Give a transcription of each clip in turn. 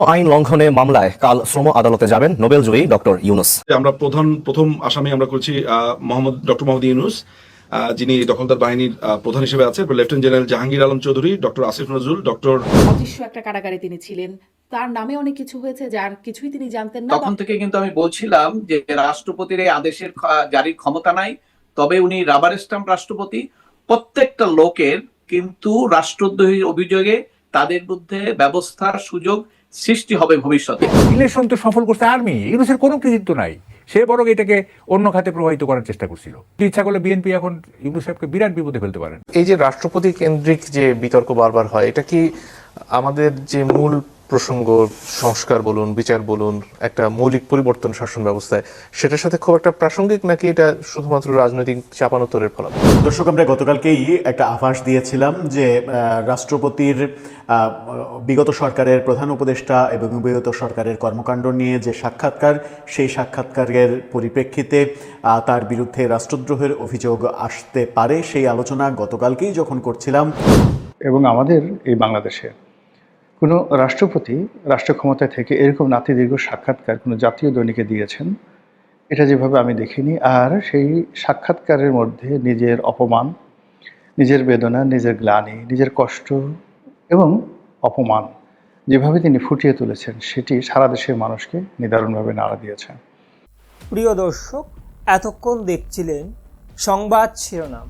আইন লঙ্ঘনে মামলায় কাল শ্রম আদালতে যাবেন নোবেলজয়ী ডক্টর ইউনূস। আমরা প্রথম আসামি আমরা করছি ডক্টর মোহাম্মদ ইউনূস, যিনি দখলদার বাহিনীর প্রধান হিসেবে আছে, lieutenant general Jahangir Alam Chowdhury, doctor Asif Nazrul, doctor অদৃশ্য একটা কারাগারে তিনি ছিলেন। তার নামে অনেক কিছু হয়েছে যার কিছুই তিনি জানতেন না। তখন থেকে কিন্তু আমি বলছিলাম যে রাষ্ট্রপতির এই আদেশের জারির ক্ষমতা নাই, তবে উনি রাবার স্ট্যাম্প রাষ্ট্রপতি। প্রত্যেকটা লোকের কিন্তু রাষ্ট্রদ্রোহীর অভিযোগে তাদের বিরুদ্ধে ব্যবস্থার সুযোগ সৃষ্টি হবে ভবিষ্যতে। ইলেকশন তো সফল করছে আর্মি, ইউনূসের কোনো কৃতিত্ব নাই। সে বরং এটাকে অন্য খাতে প্রবাহিত করার চেষ্টা করছিল। ইচ্ছা করলে বিএনপি এখন ইউনূস সাহেবকে বিরাট বিপদে ফেলতে পারেন। এই যে রাষ্ট্রপতি কেন্দ্রিক যে বিতর্ক বারবার হয়, এটা কি আমাদের যে মূল প্রসঙ্গ সংস্কার বলুন, বিচার বলুন, একটা মৌলিক পরিবর্তন শাসন ব্যবস্থায়, সেটার সাথে খুব একটা প্রাসঙ্গিক, নাকি এটা শুধুমাত্র রাজনৈতিক চাপানোতরের ফলাফল? দর্শক, আমরা গতকালকেই একটা আভাস দিয়েছিলাম যে রাষ্ট্রপতির বিগত সরকারের প্রধান উপদেষ্টা এবং বিগত সরকারের কর্মকাণ্ড নিয়ে যে সাক্ষাৎকার, সেই সাক্ষাৎকারের পরিপ্রেক্ষিতে তার বিরুদ্ধে রাষ্ট্রদ্রোহের অভিযোগ আসতে পারে, সেই আলোচনা গতকালকেই যখন করছিলাম। এবং আমাদের এই বাংলাদেশে কোনো রাষ্ট্রপতি রাষ্ট্র ক্ষমতায় থেকে এরকম নাতিদীর্ঘ সাক্ষাৎকার কোনো জাতীয় দৈনিকে দিয়েছেন, এটা যেভাবে আমি দেখিনি। আর সেই সাক্ষাৎকারের মধ্যে নিজের অপমান, নিজের বেদনা, নিজের গ্লানি, নিজের কষ্ট এবং অপমান যেভাবে তিনি ফুটিয়ে তুলেছেন, সেটি সারা দেশের মানুষকে নিদারুণভাবে নাড়া দিয়েছে। প্রিয় দর্শক, এতক্ষণ দেখছিলেন সংবাদ শিরোনাম।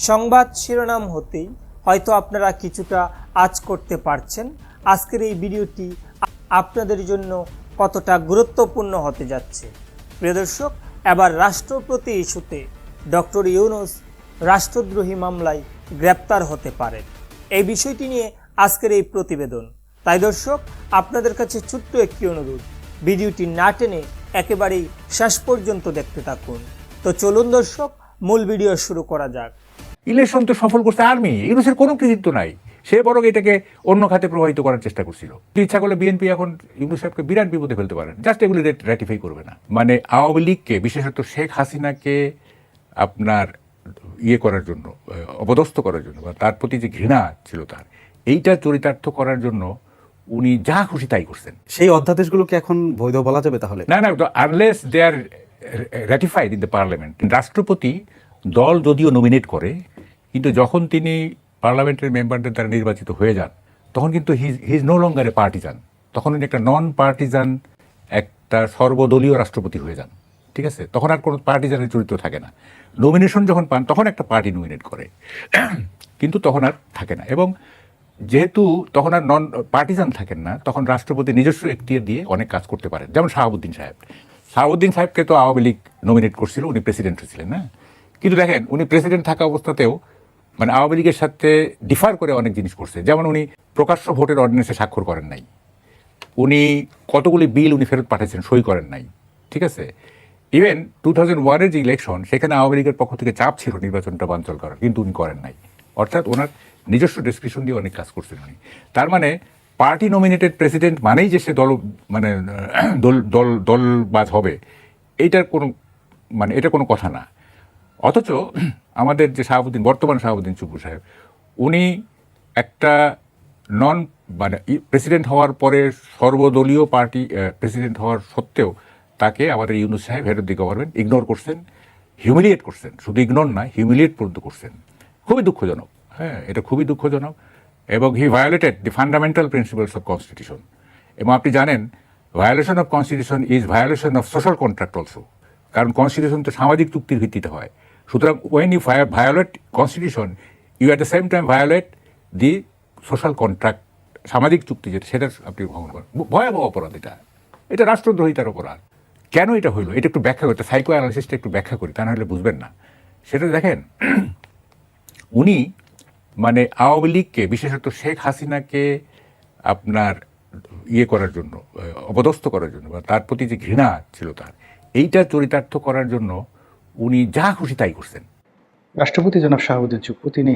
সংবাদ শিরোনাম হতেই হয়তো আপনারা কিছুটা আঁচ করতে পারছেন আজকের এই ভিডিওটি আপনাদের জন্য কতটা গুরুত্বপূর্ণ হতে যাচ্ছে। প্রিয় দর্শক, এবার রাষ্ট্রপতি ইস্যুতে ডক্টর ইউনূস রাষ্ট্রদ্রোহী মামলায় গ্রেপ্তার হতে পারেন, এই বিষয়টি নিয়ে আজকের এই প্রতিবেদন। তাই দর্শক, আপনাদের কাছে ছোট্ট একটি অনুরোধ, ভিডিওটি না টেনে একেবারেই শেষ পর্যন্ত দেখতে থাকুন। তো চলুন দর্শক, মূল ভিডিও শুরু করা যাক। ইলেকশন তো সফল করছে আর্মি, ইউনূসের কোনো কৃতিত্ব নাই। সে বরং এটাকে অন্য খাতে প্রবাহিত করার চেষ্টা করছিল। ইচ্ছা করলে বিএনপি এখন ইউনূস সাহেবকে বিরাট বিপদে ফেলতে পারেন, জাস্ট এগুলি র্যাটিফাই করবে না। মানে আওয়ামী লীগকে, বিশেষত শেখ হাসিনাকে আপনার করার জন্য, অপদস্থ করার জন্য, বা তার প্রতি যে ঘৃণা ছিল তার, এইটা চরিতার্থ করার জন্য উনি যা খুশি তাই করছেন। সেই অধ্যাদেশগুলোকে এখন বৈধ বলা যাবে তাহলে? না, unless they are ratified in the parliament. রাষ্ট্রপতি দল যদিও নমিনেট করে, কিন্তু যখন তিনি পার্লামেন্টের মেম্বারদের দ্বারা নির্বাচিত হয়ে যান, তখন কিন্তু he is no longer a partisan. তখন উনি একটা নন পার্টিজান, একটা সর্বদলীয় রাষ্ট্রপতি হয়ে যান। ঠিক আছে, তখন আর কোনো পার্টিজানের চরিত্র থাকে না। নমিনেশন যখন পান তখন একটা পার্টি নমিনেট করে, কিন্তু তখন আর থাকে না। এবং যেহেতু তখন আর নন পার্টিজান থাকেন না, তখন রাষ্ট্রপতি নিজস্ব এখতিয়ার দিয়ে অনেক কাজ করতে পারেন। যেমন শাহাবুদ্দিন সাহেবকে তো আওয়ামী লীগ নমিনেট করছিল, উনি প্রেসিডেন্ট হয়েছিলেন না। কিন্তু দেখেন, উনি প্রেসিডেন্ট থাকা অবস্থাতেও মানে আওয়ামী লীগের সাথে ডিফার করে অনেক জিনিস করছে। যেমন উনি প্রকাশ্য ভোটের অর্ডিন্যান্সে স্বাক্ষর করেন নাই, উনি কতগুলি বিল উনি ফেরত পাঠিয়েছেন, সই করেন নাই। ঠিক আছে, ইভেন 2001-এর যে ইলেকশন, সেখানে আওয়ামী লীগের পক্ষ থেকে চাপ ছিল নির্বাচনটা বানচাল করার, কিন্তু উনি করেন নাই। অর্থাৎ ওনার নিজস্ব ডিসক্রিপশন দিয়ে অনেক কাজ করছেন উনি। তার মানে পার্টি নমিনেটেড প্রেসিডেন্ট মানেই যে সে দলবাজ হবে, এইটার কোনো এটা কোনো কথা না। অথচ আমাদের যে বর্তমান শাহাবুদ্দিন চুপ্পু সাহেব, উনি একটা প্রেসিডেন্ট হওয়ার পরে সর্বদলীয় পার্টি প্রেসিডেন্ট হওয়ার সত্ত্বেও তাকে আমাদের ইউনূস সাহেব, head of the government, ignore করছেন, হিউমিলিয়েট করছেন। শুধু ইগনোর নয়, হিউমিলিয়েট পর্যন্ত করছেন। খুবই দুঃখজনক। হ্যাঁ, এটা খুবই দুঃখজনক। এবং he violated the fundamental principles of constitution. এবং আপনি জানেন, violation of constitution is violation of social contract also. কারণ কনস্টিটিউশন তো সামাজিক চুক্তির ভিত্তিতে হয়। সুতরাং when you violate constitution, you at the same time violate the social contract, সামাজিক চুক্তি যেটা, সেটা আপনি ভঙ্গ করেন। ভয়াবহ অপরাধ এটা রাষ্ট্রদ্রোহিতার অপরাধ। কেন এটা হইলো, এটা একটু ব্যাখ্যা করতে, সাইকো অ্যানালিসিসটা একটু ব্যাখ্যা করি, তা না হলে বুঝবেন না। সেটা দেখেন, উনি আওয়ামী লীগকে, বিশেষত শেখ হাসিনাকে আপনার করার জন্য, অপদস্থ করার জন্য, বা তার প্রতি যে ঘৃণা ছিল তার, এইটা চরিতার্থ করার জন্য উনি যা খুশি তাই করছেন। রাষ্ট্রপতি জনাব শাহাবুদ্দিন চুপ্পু, তিনি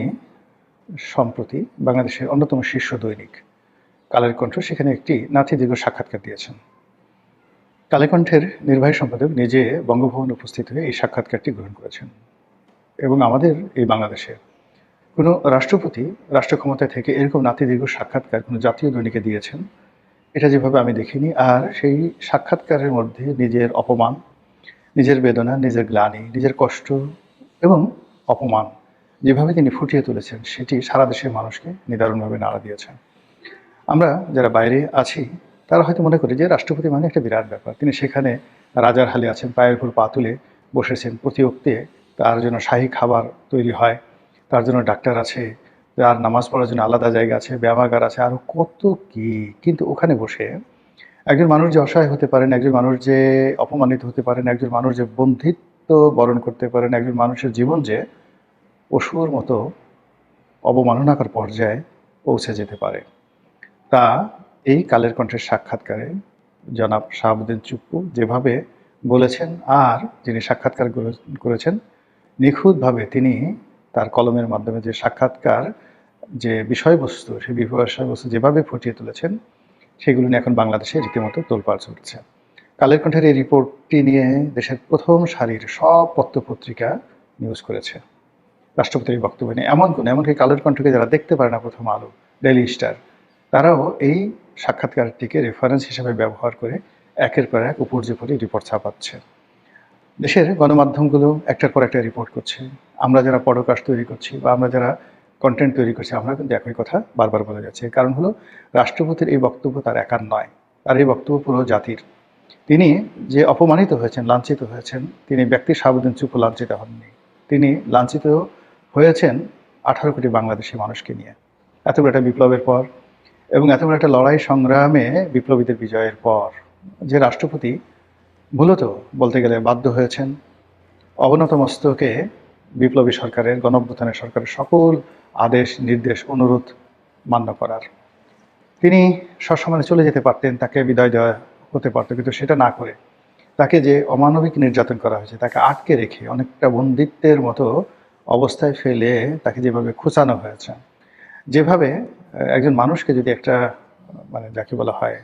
সম্প্রতি বাংলাদেশের অন্যতম শীর্ষ দৈনিক কালের কণ্ঠ, সেখানে একটি নাতিদীর্ঘ সাক্ষাৎকার দিয়েছেন। কালের কণ্ঠের নির্বাহী সম্পাদক নিজে বঙ্গভবনে উপস্থিত হয়ে এই সাক্ষাৎকারটি গ্রহণ করেছেন। এবং আমাদের এই বাংলাদেশে কোনো রাষ্ট্রপতি রাষ্ট্র ক্ষমতায় থেকে এরকম নাতিদীর্ঘ সাক্ষাৎকার কোনো জাতীয় দৈনিকে দিয়েছেন, এটা যেভাবে আমি দেখিনি। আর সেই সাক্ষাৎকারের মধ্যে নিজের অপমান, নিজের বেদনা, নিজের গ্লানি, নিজের কষ্ট এবং অপমান যেভাবে তিনি ফুটিয়ে তুলেছেন, সেটি সারা দেশের মানুষকে নিদারুণভাবে নাড়া দিয়েছেন। আমরা যারা বাইরে আছি তারা হয়তো মনে করি যে রাষ্ট্রপতি মানে একটা বিরাট ব্যাপার, তিনি সেখানে রাজার হালে আছেন, পায়ের উপর পা তুলে বসেছেন, প্রতি অক্তে তার জন্য শাহী খাবার তৈরি হয়, তার জন্য ডাক্তার আছে, তার নামাজ পড়ার জন্য আলাদা জায়গা আছে, ব্যায়ামাগার আছে, আরও কত কি। কিন্তু ওখানে বসে একজন মানুষ যে অসহায় হতে পারেন, একজন মানুষ যে অপমানিত হতে পারেন, একজন মানুষ যে বন্ধিত্ব বরণ করতে পারেন, একজন মানুষের জীবন যে পশুর মতো অবমাননাকর পর্যায়ে পৌঁছে যেতে পারে, তা এই কালের কণ্ঠের সাক্ষাৎকারে জনাব শাহাবুদ্দিন চুপ্পু যেভাবে বলেছেন, আর যিনি সাক্ষাৎকার করেছেন নিখুঁতভাবে তিনি তার কলমের মাধ্যমে যে সাক্ষাৎকার, যে বিষয়বস্তু, সেই বিষয়বস্তু যেভাবে ফুটিয়ে তুলেছেন, সেগুলো নিয়ে এখন বাংলাদেশে রীতিমতো তোলপাড় চলছে। কালের কণ্ঠের এই রিপোর্টটি নিয়ে দেশের প্রথম সারির সব পত্রপত্রিকা নিউজ করেছে রাষ্ট্রপতির এই বক্তব্য নিয়ে। এমনকি কালের কণ্ঠকে যারা দেখতে পারে না, প্রথম আলো, ডেইলি স্টার, তারাও এই সাক্ষাৎকারটিকে রেফারেন্স হিসেবে ব্যবহার করে একের পর এক উপর্যুপরি রিপোর্ট ছাপাচ্ছে। দেশের গণমাধ্যমগুলো একটার পর একটা রিপোর্ট করছে। আমরা যারা পডকাস্ট তৈরি করছি বা আমরা যারা কন্টেন্ট তৈরি করছি, আমরা কিন্তু একই কথা বারবার বলে যাচ্ছি। কারণ হলো রাষ্ট্রপতির এই বক্তব্য তার একার নয়, তার এই বক্তব্য পুরো জাতির। তিনি যে অপমানিত হয়েছেন, লাঞ্ছিত হয়েছেন, তিনি ব্যক্তি শাহাবুদ্দিন চুপ্পু লাঞ্ছিত হননি, তিনি লাঞ্ছিত হয়েছেন 18 কোটি বাংলাদেশি মানুষকে নিয়ে। এত বড় একটা বিপ্লবের পর এবং এত বড় একটা লড়াই সংগ্রামে বিপ্লবীদের বিজয়ের পর যে রাষ্ট্রপতি মূলত বলতে গেলে বাধ্য হয়েছেন অবনত মস্তকে বিপ্লবী সরকারের, গণঅভ্যুত্থানের সরকারের সকল আদেশ, নির্দেশ, অনুরোধ মান্য করার। তিনি সসম্মানে চলে যেতে পারতেন, তাকে বিদায় দেওয়া হতে পারত, কিন্তু সেটা না করে তাকে যে অমানবিক নির্যাতন করা হয়েছে, তাকে আটকে রেখে অনেকটা বন্দিত্বের মতো অবস্থায় ফেলে তাকে যেভাবে খোঁচানো হয়েছে, যেভাবে একজন মানুষকে যদি একটা মানে যাকে বলা হয়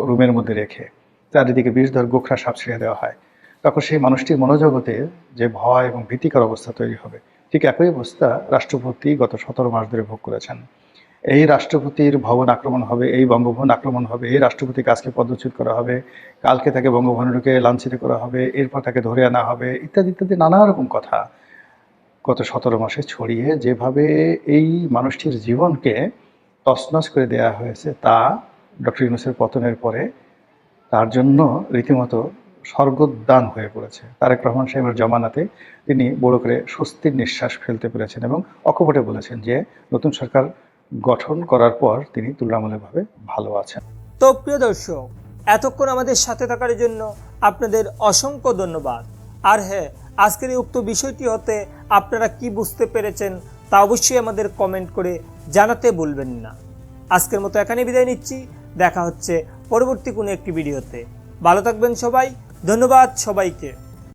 রুমের মধ্যে রেখে চারিদিকে বিষধর গোখরা সাপ ছেড়ে দেওয়া হয়, তখন সেই মানুষটির মনোজগতে যে ভয় এবং ভীতিকর অবস্থা তৈরি হবে, ঠিক একই অবস্থা রাষ্ট্রপতি গত 17 মাস ধরে ভোগ করেছেন। এই রাষ্ট্রপতির ভবন আক্রমণ হবে, এই বঙ্গভবন আক্রমণ হবে, এই রাষ্ট্রপতিকে আজকে পদচ্যুত করা হবে, কালকে তাকে বঙ্গভবনে লাঞ্ছিত করা হবে, এরপর তাকে ধরে আনা হবে, ইত্যাদি ইত্যাদি নানা রকম কথা গত 17 মাসে ছড়িয়ে যেভাবে এই মানুষটির জীবনকে তছনছ করে দেওয়া হয়েছে, তা ডক্টর ইউনূসের পতনের পরে তার জন্য রীতিমতো স্বর্গোদ্যান হয়ে পড়েছে। তারেক রহমান সাহেবের জমানাতে তিনি বড় করে স্বস্তির নিঃশ্বাস ফেলতে পেরেছেন এবং অকপটে বলেছেন যে নতুন সরকার গঠন করার পর তিনি তুলনামূলকভাবে ভালো আছেন। তো প্রিয় দর্শক, এতক্ষণ আমাদের সাথে থাকার জন্য আপনাদের অসংখ্য ধন্যবাদ। আর হ্যাঁ, আজকের এই উক্ত বিষয়টি হতে আপনারা কি বুঝতে পেরেছেন তা অবশ্যই আমাদের কমেন্ট করে জানাতে ভুলবেন না। আজকের মতো এখানে বিদায় নিচ্ছি, দেখা হচ্ছে পরবর্তী কোনো একটি ভিডিওতে। ভালো থাকবেন সবাই, ধন্যবাদ সবাইকে।